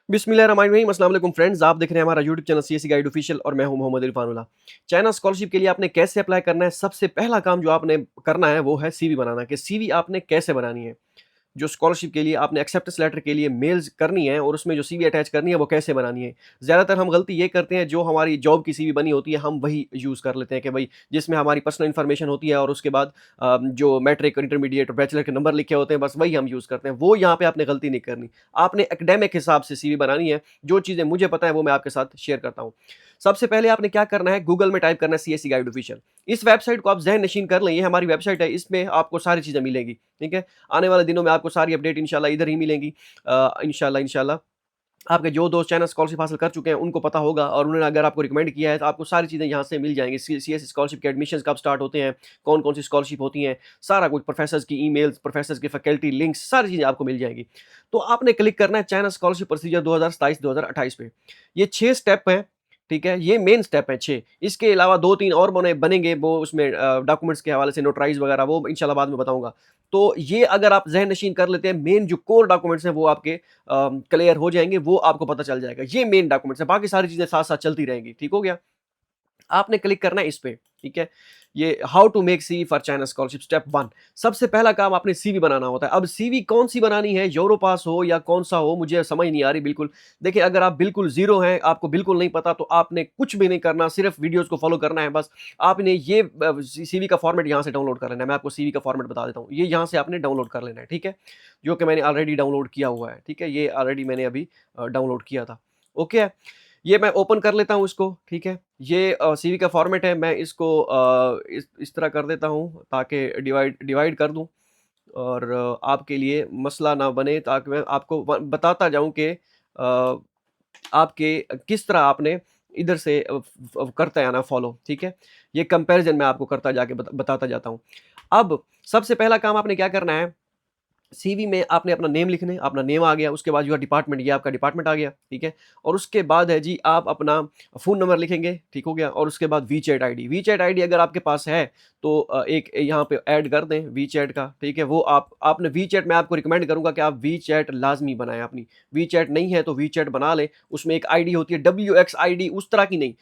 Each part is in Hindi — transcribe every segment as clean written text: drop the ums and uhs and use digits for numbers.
बिस्मिल्लाहिर्रहमानिर्रहीम अस्सलाम वालेकुम फ्रेंड्स, आप देख रहे हैं हमारा YouTube channel CSE guide official और मैं हूं मोहम्मद इरफानुल्लाह। चाइना स्कॉलरशिप के लिए आपने कैसे अप्लाई करना है? सबसे पहला काम जो आपने करना है वो है सीवी बनाना कि सीवी आपने कैसे बनानी है। जो स्कॉलरशिप के लिए आपने एक्सेप्टेंस लेटर के लिए मेल्स करनी है और उसमें जो सीवी अटैच करनी है वो कैसे बनानी है। ज़्यादातर हम गलती ये करते हैं जो हमारी जॉब की सीवी बनी होती है हम वही यूज़ कर लेते हैं कि भाई जिसमें हमारी पर्सनल इन्फॉर्मेशन होती है और उसके बाद जो मैट्रिक, इंटरमीडिएट और बैचलर के नंबर लिखे होते हैं बस वही हम यूज़ करते हैं। वो यहाँ पे आपने गलती नहीं करनी। आपने एकेडमिक हिसाब से सीवी बनानी है। जो चीज़ें मुझे पता है वो मैं आपके साथ शेयर करता हूँ। सबसे पहले आपने क्या करना है, गूगल में टाइप करना है सीएसई गाइड ऑफिशियल। इस वेबसाइट को आप ज़हन नशीन कर लें, ये हमारी वेबसाइट है, इसमें आपको सारी चीज़ें मिलेंगी, ठीक है? आने वाले दिनों में आपको सारी अपडेट इंशाल्लाह इधर ही मिलेंगी। इंशाल्लाह आपके जो दोस्त चाइना स्कॉलरशिप हासिल कर चुके हैं उनको पता होगा और उन्होंने अगर आपको रिकमेंड किया है तो आपको सारी चीज़ें यहाँ से मिल जाएँगी। सीएस स्कॉलरशिप के एडमिशन्स कब स्टार्ट होते हैं, कौन-कौन सी स्कॉलरशिप होती हैं, सारा कुछ प्रोफेसर्स की ईमेल्स, प्रोफेसर्स की फैकल्टी लिंक्स सारी चीज़ें आपको मिल जाएँगी। तो आपने क्लिक करना है चाइना स्कॉलरशिप प्रोसीजर 2027-2028 पे। ये 6 स्टेप हैं, ठीक है? ये मेन स्टेप हैं 6। इसके अलावा 2-3 और बनेंगे वो उसमें डॉक्यूमेंट्स के हवाले से नोटराइज़ वगैरह वो इंशाल्लाह बाद में बताऊँगा। तो ये अगर आप ज़हन नशीन कर लेते हैं मेन जो कोर डॉक्यूमेंट्स हैं वो आपके क्लियर हो जाएँगे, वो आपको पता चल जाएगा। ये मेन डॉक्यूमेंट्स हैं, बाकी सारी चीज़ें साथ-साथ चलती रहेंगी, ठीक हो गया? आपने क्लिक करना है इस पे, ठीक है? ये how to make CV for China scholarship step 1। सबसे पहला काम आपने सीवी बनाना होता है। अब सीवी कौन-सी बनानी है, यूरोपास हो या कौन-सा हो, मुझे समझ नहीं आ रही बिल्कुल। देखिए, अगर आप बिल्कुल ज़ीरो हैं, आपको बिल्कुल नहीं पता, तो आपने कुछ भी नहीं करना, सिर्फ़ वीडियोज़ को फ़ॉलो करना है बस। आपने ये सीवी का फ़ॉर्मेट यहाँ से डाउनलोड कर लेना है। मैं आपको सीवी का फ़ॉर्मेट बता देता हूँ। ये यहाँ से आपने डाउनलोड कर लेना है, ठीक है? जो कि मैंने ऑलरेडी डाउनलोड किया हुआ है, ठीक है? ये ऑलरेडी मैंने अभी डाउनलोड किया था। ओके है? ये मैं ओपन कर लेता हूँ इसको, ठीक है? ये सीवी का फॉर्मेट है, मैं इसको इस तरह कर देता हूँ ताकि डिवाइड डिवाइड कर दूँ और आपके लिए मसला ना बने ताकि मैं आपको बताता जाऊँ कि आपके किस तरह आपने इधर से करते आना फॉलो, ठीक है? ये कंपैरिज़न मैं आपको करता जाके बताता जाता हूँ। अब सबसे पहला काम आपने क्या करना है, सीवी में आपने अपना नेम लिखना है, अपना नेम आ गया, उसके बाद योर डिपार्टमेंट ये आपका डिपार्टमेंट आ गया, ठीक है? और उसके बाद है जी आप अपना फ़ोन नंबर लिखेंगे, ठीक हो गया? और उसके बाद वीचैट आईडी, वीचैट आईडी अगर आपके पास है तो एक यहाँ पे ऐड कर दें वीचैट का, ठीक है? वो आपने वीचैट मैं आपको रिकमेंड करूँगा कि आप वीचैट लाज़मी बनाएँ अपनी। वीचैट नहीं है तो वीचैट बना लें, उसमें एक आईडी होती है डब्ल्यूएक्स आईडी उस तरह की नहीं,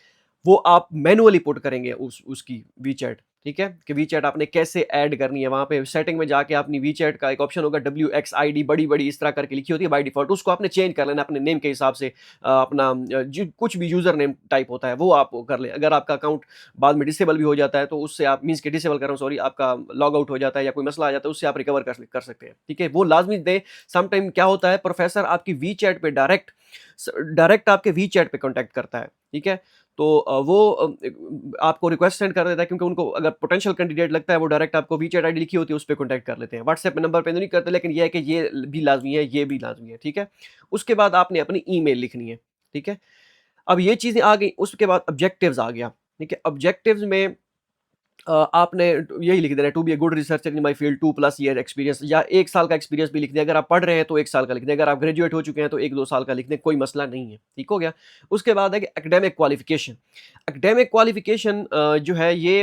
वो आप मैनुअली पुट करेंगे उसकी वीचैट, ठीक है? कि वीचैट आपने कैसे ऐड करनी है, वहाँ पे सेटिंग में जाके अपनी वीचैट का एक ऑप्शन होगा डब्ल्यूएक्सआईडी बड़ी-बड़ी इस तरह करके लिखी होती है बाय डिफ़ॉल्ट, उसको आपने चेंज कर लेना अपने नेम के हिसाब से। अपना जो कुछ भी यूज़र नेम टाइप होता है वो आप कर लें। अगर आपका अकाउंट बाद में डिसेबल भी हो जाता है तो उससे आप मीन्स के डिसेबल कर रहा हूँ सॉरी, आपका लॉग आउट हो जाता है या कोई मसला आ जाता है उससे आप रिकवर कर सकते हैं, ठीक है? वो लाज़मी दें। सम टाइम क्या होता है प्रोफ़ेसर आपकी वीचैट पे डायरेक्ट आपके वीचैट पे कॉन्टैक्ट करता है, ठीक है? तो वो आपको रिक्वेस्ट सेंड कर देता है क्योंकि उनको अगर पोटेंशियल कैंडिडेट लगता है वो डायरेक्ट आपको वीचैट आईडी लिखी होती है उस पे कॉन्टैक्ट कर लेते हैं। व्हाट्सएप नंबर पे तो नहीं करते लेकिन ये है कि ये भी लाज़मी है, ये भी लाज़मी है, ठीक है? उसके बाद आपने अपनी ईमेल लिखनी है, ठीक है? अब ये चीज़ें आ गई, उसके बाद ऑब्जेक्टिव्स आ गया, ठीक है? ऑब्जेक्टिव्स में आपने यही लिख देना है to be a good researcher in my field 2 plus year experience या 1 साल का एक्सपीरियंस भी लिख दें। अगर आप पढ़ रहे हैं तो 1 साल का लिख दें, अगर आप ग्रेजुएट हो चुके हैं तो 1-2 साल का लिख दें, कोई मसला नहीं है। ठीक हो गया? उसके बाद है कि एकेडमिक क्वालिफिकेशन। एकेडमिक क्वालिफिकेशन जो है ये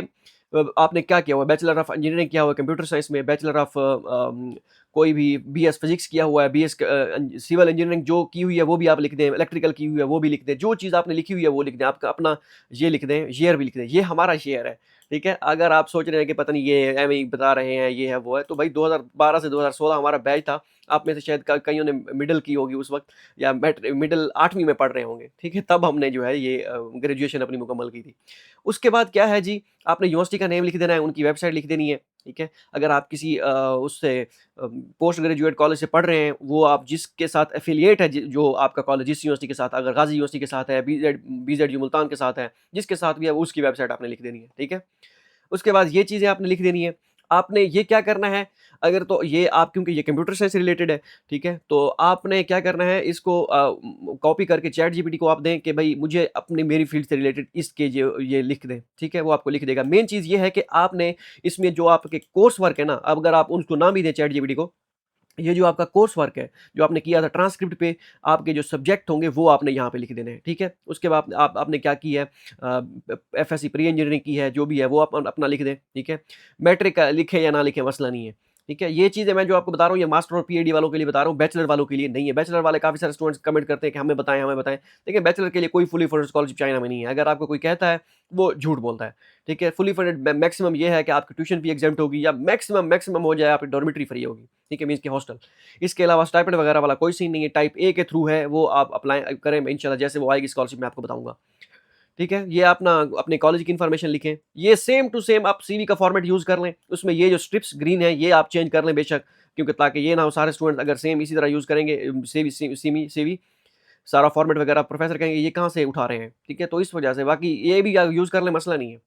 आपने क्या किया हुआ है? बैचलर ऑफ इंजीनियरिंग किया हुआ है कंप्यूटर साइंस में, बैचलर ऑफ कोई भी बीएस फिजिक्स किया हुआ है, सिविल इंजीनियरिंग जो की हुई है वो भी आप लिख दें, इलेक्ट्रिकल की हुई है वो भी लिख दें। जो चीज़ आपने लिखी हुई है वो लिख दें। आपका अपना ये लिख दें, ईयर भी लिख दें। ये हमारा ईयर है। ठीक है? अगर आप सोच रहे हैं कि पता नहीं ये ऐਵੇਂ ही बता रहे हैं, ये है, वो है, तो भाई 2012 से 2016 हमारा बैच था। आप में से शायद क कइयों ने मिडल की होगी उस वक़्त या मिडल 8वीं में पढ़ रहे होंगे, ठीक है? तब हमने जो है ये ग्रेजुएशन अपनी मुकम्मल की थी। उसके बाद क्या है जी, आपने यूनिवर्सिटी का नेम लिख देना है, उनकी वेबसाइट लिख देनी है, ठीक है? अगर आप किसी उससे पोस्ट ग्रेजुएट कॉलेज से पढ़ रहे हैं, वो आप जिसके साथ एफ़िलिएट है जो आपका कॉलेज जिस यूनिवर्सिटी के साथ, अगर गाज़ी यूनिवर्सिटी के साथ है, बीज़ेडयू मुल्तान के साथ है, जिसके साथ भी है, उसकी वेबसाइट आपने लिख देनी है, ठीक है? उसके बाद ये चीज़ें आपने लिख देनी है। आपने ये क्या करना है, अगर तो ये आप क्योंकि ये कंप्यूटर साइंस से रिलेटेड है, ठीक है? तो आपने क्या करना है इसको कॉपी करके चैटजीपीटी को आप दें कि भई मुझे अपनी मेरी फ़ील्ड से रिलेटेड इसके ये लिख दें, ठीक है? वो आपको लिख देगा। मेन चीज़ ये है कि आपने इसमें जो आपके कोर्स वर्क है ना, अब अगर आप उसको ना भी दें चैटजीपीटी को, ये जो आपका कोर्स वर्क है, जो आपने किया था ट्रांसक्रिप्ट पे, आपके जो सब्जेक्ट होंगे वो आपने यहाँ पे लिख देने हैं, ठीक है? उसके बाद आपने क्या की है एफएससी प्री इंजीनियरिंग की है, जो भी है वो आप अपना लिख दें, ठीक है? मैट्रिक का लिखें या ना लिखें मसला नहीं है। ठीक है? ये चीज़ें मैं जो आपको बता रहा हूँ, ये मास्टर और पीएचडी वालों के लिए बता रहा हूँ, बैचलर वालों के लिए नहीं है। बैचलर वाले काफ़ी सारे स्टूडेंट्स कमेंट करते हैं कि हमें बताएँ, हमें बताएँ। देखिए, बैचलर के लिए कोई फुली फंडेड स्कॉलरशिप चाइना में नहीं है। अगर आपको कोई कहता है, वो झूठ बोलता है। ठीक है? फुली फंडेड मैक्सिमम ये है कि आपकी ट्यूशन फी एग्ज़ेम्प्ट होगी या मैक्सिमम मैक्सिमम हो जाए आपकी डॉर्मिटरी फ्री होगी। ठीक है? मीन्स कि हॉस्टल। इसके अलावा स्टाइपेंड वगैरह वाला कोई सीन नहीं है। टाइप ए के थ्रू है, वो आप अप्लाई करें इंशाल्लाह, जैसे वो आएगी स्कॉलरशिप मैं आपको बताऊँगा। ठीक है? ये अपना अपने कॉलेज की इन्फॉर्मेशन लिखें। ये सेम टू सेम आप सीवी का फॉर्मेट यूज़ कर लें। उसमें ये जो स्ट्रिप्स ग्रीन है, ये आप चेंज कर लें बेशक, क्योंकि ताकि ये ना हो सारे स्टूडेंट्स अगर सेम इसी तरह यूज़ करेंगे सीवी सारा फॉर्मेट वगैरह, प्रोफेसर कहेंगे ये कहाँ से उठा रहे हैं? ठीक है? तो इस वजह से, बाकी ये भी यूज़ कर लें, मसला नहीं है।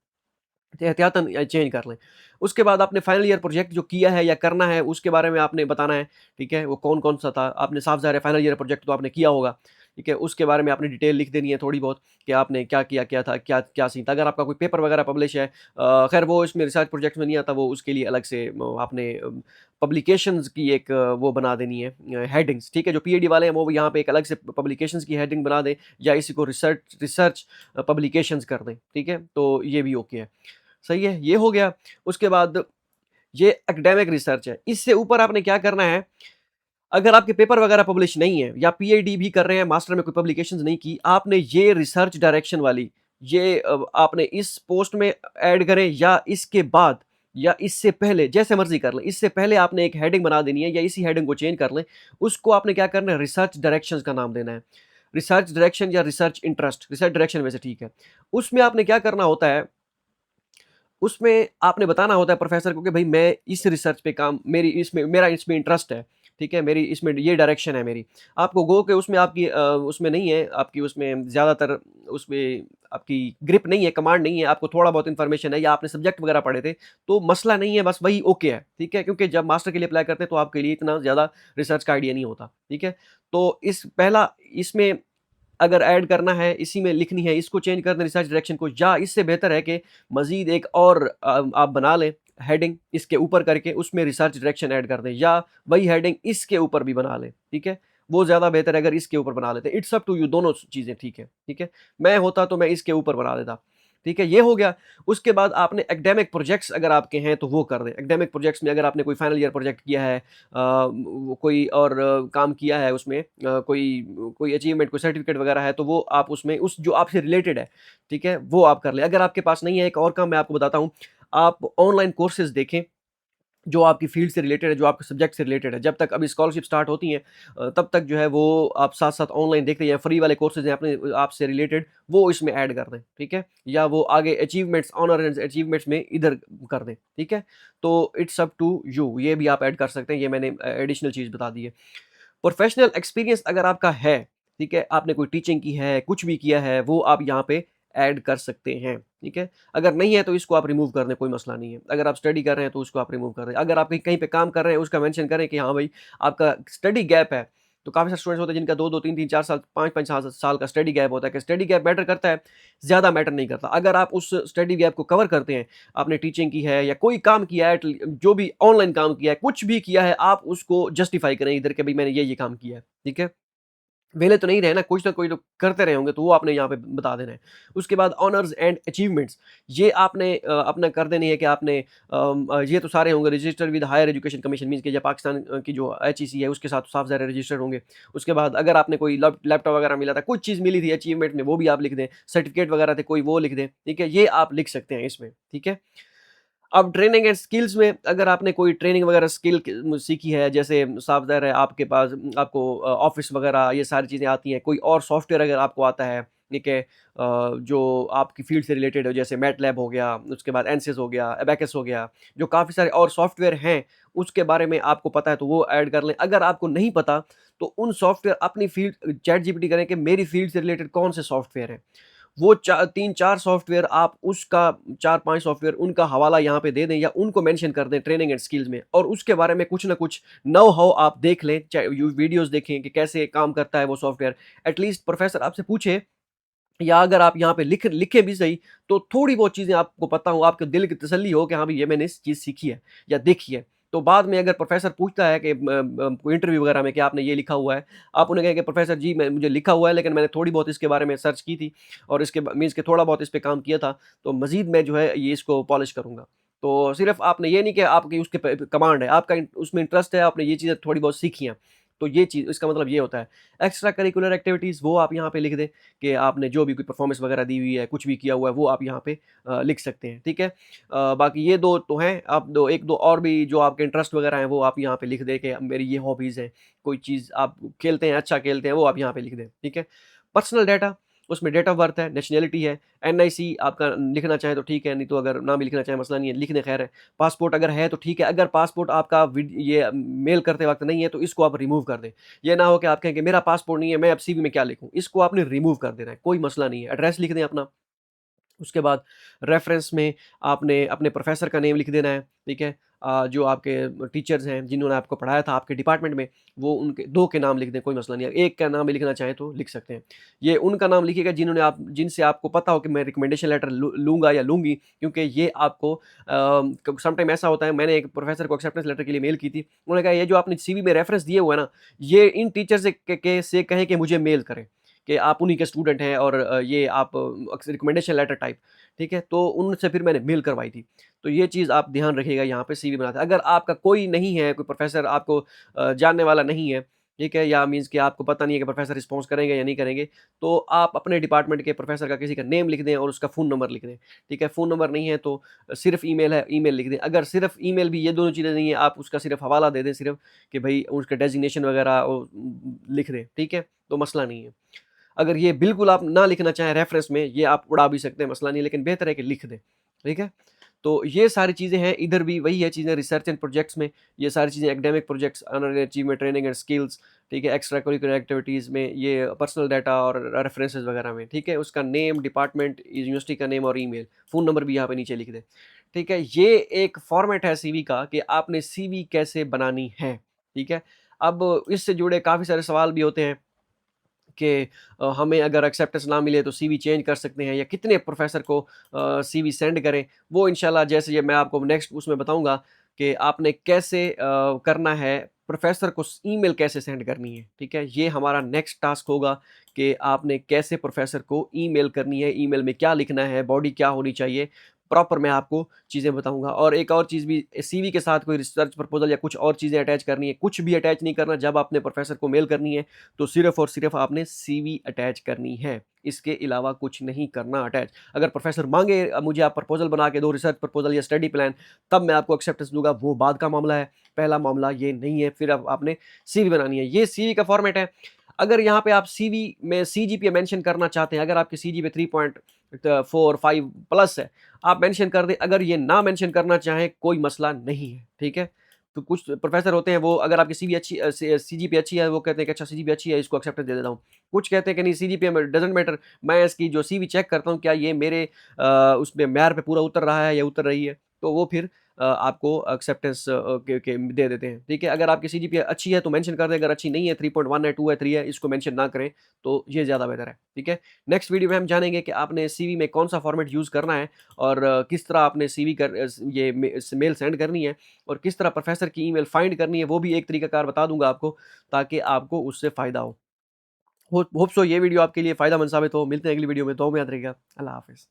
एहतियातन चेंज कर लें। उसके बाद आपने फाइनल ईयर प्रोजेक्ट जो किया है या करना है, उसके बारे में आपने बताना है, ठीक है? वो कौन-कौन सा था, आपने साफ-ज़ाहिर है फाइनल ईयर प्रोजेक्ट तो आपने किया होगा, ठीक है? उसके बारे में आपने डिटेल लिख देनी है थोड़ी बहुत कि आपने क्या किया, क्या था, क्या क्या सीन था। अगर आपका कोई पेपर वगैरह पब्लिश है, खैर वो इसमें रिसर्च प्रोजेक्ट में नहीं आता, वो उसके लिए अलग से आपने पब्लिकेशंस की एक वो बना देनी है, हेडिंग्स, ठीक है? जो पीएचडी वाले हैं, वो यहाँ पे एक अलग से पब्लिकेशंस की हेडिंग बना दें या इसी को रिसर्च रिसर्च पब्लिकेशंस कर दें, ठीक है? तो ये भी ओके है। सही है, ये हो गया। उसके बाद ये एकेडमिक रिसर्च है। इससे ऊपर आपने क्या करना है, अगर आपके पेपर वगैरह पब्लिश नहीं है या पीएचडी भी कर रहे हैं, मास्टर में कोई पब्लिकेशंस नहीं की, आपने ये रिसर्च डायरेक्शन वाली, ये आपने इस पोस्ट में ऐड करें या इसके बाद या इससे पहले, जैसे मर्ज़ी कर लें। इससे पहले आपने एक हेडिंग बना देनी है या इसी हेडिंग को चेंज कर लें। उसको आपने क्या करना है, रिसर्च डायरेक्शंस का नाम देना है। रिसर्च डायरेक्शन या रिसर्च इंटरेस्ट, रिसर्च डायरेक्शन वैसे ठीक है। उसमें आपने क्या करना होता है, उसमें आपने बताना होता है प्रोफ़ेसर को कि भई मैं इस रिसर्च पे काम, मेरा इसमें इंटरेस्ट है, ठीक है? मेरी इसमें ये डायरेक्शन है मेरी। आपको गो के उसमें आपकी उसमें नहीं है, आपकी उसमें ज़्यादातर उसमें आपकी ग्रिप नहीं है, कमांड नहीं है, आपको थोड़ा बहुत इन्फॉर्मेशन है या आपने सब्जेक्ट वगैरह पढ़े थे, तो मसला नहीं है, बस वही ओके है, ठीक है? क्योंकि जब मास्टर के लिए अप्लाई करते हैं तो आपके लिए इतना ज़्यादा रिसर्च का आइडिया नहीं होता, ठीक है? तो इस पहला इसमें अगर ऐड करना है, इसी में लिखनी है, इसको चेंज कर दें रिसर्च डायरेक्शन को, या इससे बेहतर है कि मज़ीद एक और आप बना लें हेडिंग इसके ऊपर करके, उसमें रिसर्च डायरेक्शन ऐड कर दें या वही हेडिंग इसके ऊपर भी बना लें, ठीक है? वो ज़्यादा बेहतर है अगर इसके ऊपर बना लेते हैं। इट्स अप टू यू, दोनों चीज़ें ठीक है, ठीक है? मैं होता तो मैं इसके ऊपर बना देता, ठीक है? ये हो गया। उसके बाद आपने एकेडमिक प्रोजेक्ट्स अगर आपके हैं तो वो कर दें। एकेडमिक प्रोजेक्ट्स में अगर आपने कोई फाइनल ईयर प्रोजेक्ट किया है, वो कोई और काम किया है उसमें, कोई कोई अचीवमेंट, कोई सर्टिफ़िकेट वगैरह है, तो वो आप उसमें उस जो आपसे रिलेटेड है, ठीक है? वो आप कर लें। अगर आपके पास नहीं है, एक और काम मैं आपको बताता हूँ, आप ऑनलाइन कोर्सेज़ देखें जो आपकी फ़ील्ड से रिलेटेड है, जो आपके सब्जेक्ट से रिलेटेड है। जब तक अभी स्कॉलरशिप स्टार्ट होती हैं, तब तक जो है वो आप साथ-साथ ऑनलाइन देखते हैं, फ्री वाले कोर्सेज़ हैं अपने आपसे रिलेटेड, वो इसमें ऐड कर दें, ठीक है? या वो आगे अचीवमेंट्स, ऑनर एंड अचीवमेंट्स में इधर कर दें, ठीक है? तो इट्स अप टू यू, ये भी आप ऐड कर सकते हैं, ये मैंने एडिशनल चीज़ बता दी है। प्रोफ़ेशनल एक्सपीरियंस अगर आपका है, ठीक है? आपने कोई टीचिंग की है, कुछ भी किया है, वो आप यहाँ पे ऐड कर सकते हैं, ठीक है? अगर नहीं है तो इसको आप रिमूव कर दें, कोई मसला नहीं है। अगर आप स्टडी कर रहे हैं तो उसको आप रिमूव कर दें। अगर आप कहीं कहीं पे काम कर रहे हैं, उसका मेंशन करें कि हाँ भाई, आपका स्टडी गैप है। तो काफ़ी सारे स्टूडेंट्स होते हैं जिनका 2-2 3-3 4 साल, 5-5 साल का स्टडी गैप होता है, कि स्टडी गैप मैटर करता है, ज़्यादा मैटर नहीं करता। अगर आप उस स्टडी गैप को कवर करते हैं, आपने टीचिंग की है या कोई काम किया है, जो भी ऑनलाइन काम किया है, कुछ भी किया है, आप उसको जस्टिफ़ाई करें इधर के भई मैंने ये काम किया है, ठीक है? वेले तो नहीं रहे ना, कुछ ना कोई तो करते रहे होंगे, तो वो आपने यहाँ पे बता देना है। उसके बाद ऑनर्स एंड अचीवमेंट्स, ये आपने अपना कर देनी है कि आपने ये तो सारे होंगे registered with higher education commission, means कि या पाकिस्तान की जो एचईसी है उसके साथ तो साफ ज़ाहिर है रजिस्टर्ड होंगे। उसके बाद अगर आपने कोई लैपटॉप वगैरह मिला था, कुछ चीज़ मिली थी अचीवमेंट में, वो भी आप लिख दें। सर्टिफ़िकेट वगैरह थे कोई, वो लिख दें, ठीक है? ये आप लिख सकते हैं इसमें, ठीक है? अब ट्रेनिंग एंड स्किल्स में अगर आपने कोई ट्रेनिंग वगैरह स्किल सीखी है, जैसे साफ ज़ाहिर है आपके पास आपको ऑफिस वगैरह ये सारी चीज़ें आती हैं, कोई और सॉफ्टवेयर अगर आपको आता है, ठीक है? जो आपकी फील्ड से रिलेटेड हो, जैसे मैटलैब हो गया, उसके बाद एनसिस हो गया, एबेकस हो गया, जो काफ़ी सारे और सॉफ्टवेयर हैं, उसके बारे में आपको पता है तो वो ऐड कर लें। अगर आपको नहीं पता तो उन सॉफ्टवेयर अपनी फील्ड चैट जीपीटी करें कि मेरी फील्ड से रिलेटेड कौन से सॉफ्टवेयर हैं। वो चा 3-4 सॉफ्टवेयर आप उसका 4-5 सॉफ्टवेयर उनका हवाला यहाँ पे दे दें या उनको मेंशन कर दें ट्रेनिंग एंड स्किल्स में, और उसके बारे में कुछ ना कुछ नो हाउ आप देख लें, चाहे वीडियोज़ देखें कि कैसे काम करता है वो सॉफ्टवेयर। एट लीस्ट प्रोफ़ेसर आपसे पूछे, या अगर आप यहाँ पे लिखें भी सही, तो थोड़ी बहुत चीज़ें आपको पता हो, आपके दिल की तसल्ली हो कि हाँ भई, ये मैंने इस चीज़ सीखी है या देखी है। तो बाद में अगर प्रोफ़ेसर पूछता है कि कोई इंटरव्यू वगैरह में कि आपने ये लिखा हुआ है, आप उन्हें कहें कि प्रोफ़ेसर जी, मुझे लिखा हुआ है, लेकिन मैंने थोड़ी बहुत इसके बारे में सर्च की थी और इसके मीन्स के थोड़ा बहुत इस पे काम किया था, तो मज़ीद मैं जो है ये इसको पॉलिश करूँगा। तो सिर्फ़ आपने ये नहीं कि आपकी उसके प कमांड है, आपका उसमें इंटरेस्ट है, आपने ये चीज़ें थोड़ी बहुत सीखी हैं। तो ये चीज़ इसका मतलब ये होता है। एक्स्ट्रा करिकुलर एक्टिविटीज़ वो आप यहाँ पे लिख दें कि आपने जो भी कोई परफ़ॉर्मेंस वगैरह दी हुई है, कुछ भी किया हुआ है, वो आप यहाँ पे लिख सकते हैं, ठीक है? बाकी ये 2 तो हैं, आप 2 1-2 और भी जो आपके इंटरेस्ट वगैरह हैं, वो आप यहाँ पे लिख दें कि मेरी ये हॉबीज़ हैं। कोई चीज़ आप खेलते हैं, अच्छा खेलते हैं, वो आप यहाँ पे लिख दें, ठीक है? पर्सनल डाटा, उसमें डेट ऑफ बर्थ है, नेशनैलिटी है, एनआईसी आपका लिखना चाहें तो ठीक है, नहीं तो अगर ना भी लिखना चाहें मसला नहीं है, लिख दें खैर है। पासपोर्ट अगर है तो ठीक है, अगर पासपोर्ट आपका मेल करते वक़्त नहीं है तो इसको आप रिमूव कर दें। ये ना हो कि आप कहें कि मेरा पासपोर्ट नहीं है, मैं अब सीवी में क्या लिखूँ? इसको आपने रिमूव कर देना है, कोई मसला नहीं है। एड्रेस लिख दें अपना, उसके बाद रेफ़रेंस में आपने अपने प्रोफ़ेसर का नेम लिख देना है, ठीक है? जो आपके टीचर्स हैं, जिन्होंने आपको पढ़ाया था आपके डिपार्टमेंट में, वो उनके 2 के नाम लिख दें, कोई मसला नहीं है। 1 का नाम भी लिखना चाहें तो लिख सकते हैं। ये उनका नाम लिखिएगा जिनसे आपको पता हो कि मैं रिकमेंडेशन लेटर लूँगा या लूँगी, क्योंकि ये आपको सम टाइम ऐसा होता है, मैंने एक प्रोफ़ेसर को एक्सेप्टेंस लेटर के लिए मेल की थी। उन्होंने कहा, "ये जो आपने सीवी में रेफ़रेंस दिए हुए हैं ना, ये इन टीचर से कहें कि मुझे मेल करें।" कि आप उन्हीं के स्टूडेंट हैं और ये आप रिकमेंडेशन लेटर टाइप, ठीक है? तो उनसे फिर मैंने मेल करवाई थी। तो ये चीज़ आप ध्यान रखिएगा यहाँ पे सीवी बनाते अगर आपका कोई नहीं है, कोई प्रोफ़ेसर आपको जानने वाला नहीं है, ठीक है? या मीन्स कि आपको पता नहीं है कि प्रोफ़ेसर रिस्पॉन्स करेंगे या नहीं करेंगे, तो आप अपने डिपार्टमेंट के प्रोफ़ेसर का किसी का नेम लिख दें और उसका फ़ोन नंबर लिख दें, ठीक है? फ़ोन नंबर नहीं है तो सिर्फ़ ईमेल है, ईमेल लिख दें। अगर सिर्फ़ ईमेल भी ये दोनों चीज़ें नहीं है, आप उसका सिर्फ़ हवाला दे दें सिर्फ़ कि भई उसका डेज़िग्नेशन वग़ैरह लिख दें, ठीक है? तो मसला नहीं है। अगर ये बिल्कुल आप ना लिखना चाहें रेफ़रेंस में, ये आप उड़ा भी सकते हैं, मसला नहीं है, लेकिन बेहतर है कि लिख दें, ठीक है? तो ये सारी चीज़ें हैं, इधर भी वही है चीज़ें रिसर्च एंड प्रोजेक्ट्स में, ये सारी चीज़ें academic projects, honorary achievement, training and skills, ठीक है? एक्स्ट्रा करिकुलर एक्टिविटीज़ में, ये पर्सनल डाटा और रेफ़रेंसेस वगैरह में, ठीक है? उसका नेम, डिपार्टमेंट, यूनिवर्सिटी का नेम और ईमेल, फ़ोन नंबर भी यहाँ पे नीचे लिख दें, ठीक है? ये एक फ़ॉर्मेट है सीवी का कि आपने सीवी कैसे बनानी है, ठीक है? अब इससे जुड़े काफ़ी सारे सवाल भी होते हैं कि हमें अगर एक्सेप्टेंस ना मिले तो सीवी चेंज कर सकते हैं या कितने प्रोफ़ेसर को सीवी सेंड करें। वो इंशाल्लाह जैसे ये मैं आपको नेक्स्ट उसमें बताऊँगा कि आपने कैसे करना है, प्रोफ़ेसर को स ईमेल कैसे सेंड करनी है, ठीक है? ये हमारा नेक्स्ट टास्क होगा कि आपने कैसे प्रोफ़ेसर को ईमेल करनी है, ईमेल में क्या लिखना है, बॉडी क्या होनी चाहिए, प्रॉपर मैं आपको चीज़ें बताऊँगा। और एक और चीज़ भी सीवी के साथ कोई रिसर्च प्रपोज़ल या कुछ और चीज़ें अटैच करनी है, कुछ भी अटैच नहीं करना जब आपने प्रोफ़ेसर को मेल करनी है तो सिर्फ़ और सिर्फ़ आपने सीवी अटैच करनी है। इसके अलावा कुछ नहीं करना अटैच। अगर प्रोफ़ेसर माँगे मुझे आप प्रपोज़ल बना के दो रिसर्च प्रपोज़ल या स्टडी प्लान तब मैं आपको एक्सेप्टेंस दूँगा, वो बाद का मामला है। पहला मामला ये नहीं है, फिर अब आपने सीवी बनानी है। ये सीवी का फ़ॉर्मेट है। अगर यहाँ पे आप सीवी में सीजीपीए मेंशन करना चाहते हैं, अगर आपकी सीजीपीए 3.4 5 प्लस है, आप मेंशन कर दें। अगर ये ना मेंशन करना चाहें, कोई मसला नहीं है, ठीक है? तो कुछ प्रोफ़ेसर होते हैं वो अगर आपकी सीवी अच्छी सीजीपीए अच्छी है वो कहते हैं कि अच्छा सीजीपीए अच्छी है इसको एक्सेप्टेंस दे देता हूँ। कुछ कहते हैं कि नहीं सीजीपीए में डज़न्ट मैटर मैं इसकी जो सीवी चेक करता हूँ क्या ये मेरे उसमें मेयार पे पूरा उतर रहा है या उतर रही है, तो वो फिर आपको एक्सेप्टेंस के दे देते हैं, ठीक है? अगर आपकी सीजीपीए अच्छी है तो मेंशन कर दें, अगर अच्छी नहीं है 3.1 है, 2 है, 3 है इसको मेंशन ना करें, तो ये ज़्यादा बेहतर है, ठीक है? नेक्स्ट वीडियो में हम जानेंगे कि आपने सीवी में कौन-सा फ़ॉर्मेट यूज़ करना है और किस तरह आपने सीवी ये मेल सेंड करनी है और किस तरह प्रोफ़ेसर की ईमेल फाइंड करनी है, वो भी एक तरीकाकार बता दूँगा आपको, ताकि आपको उससे फ़ायदा हो। होप सो ये वीडियो आपके लिए फ़ायदेमंद साबित हो। मिलते हैं अगली वीडियो में, दुआ में याद रखिएगा। अल्लाह हाफ़िज़।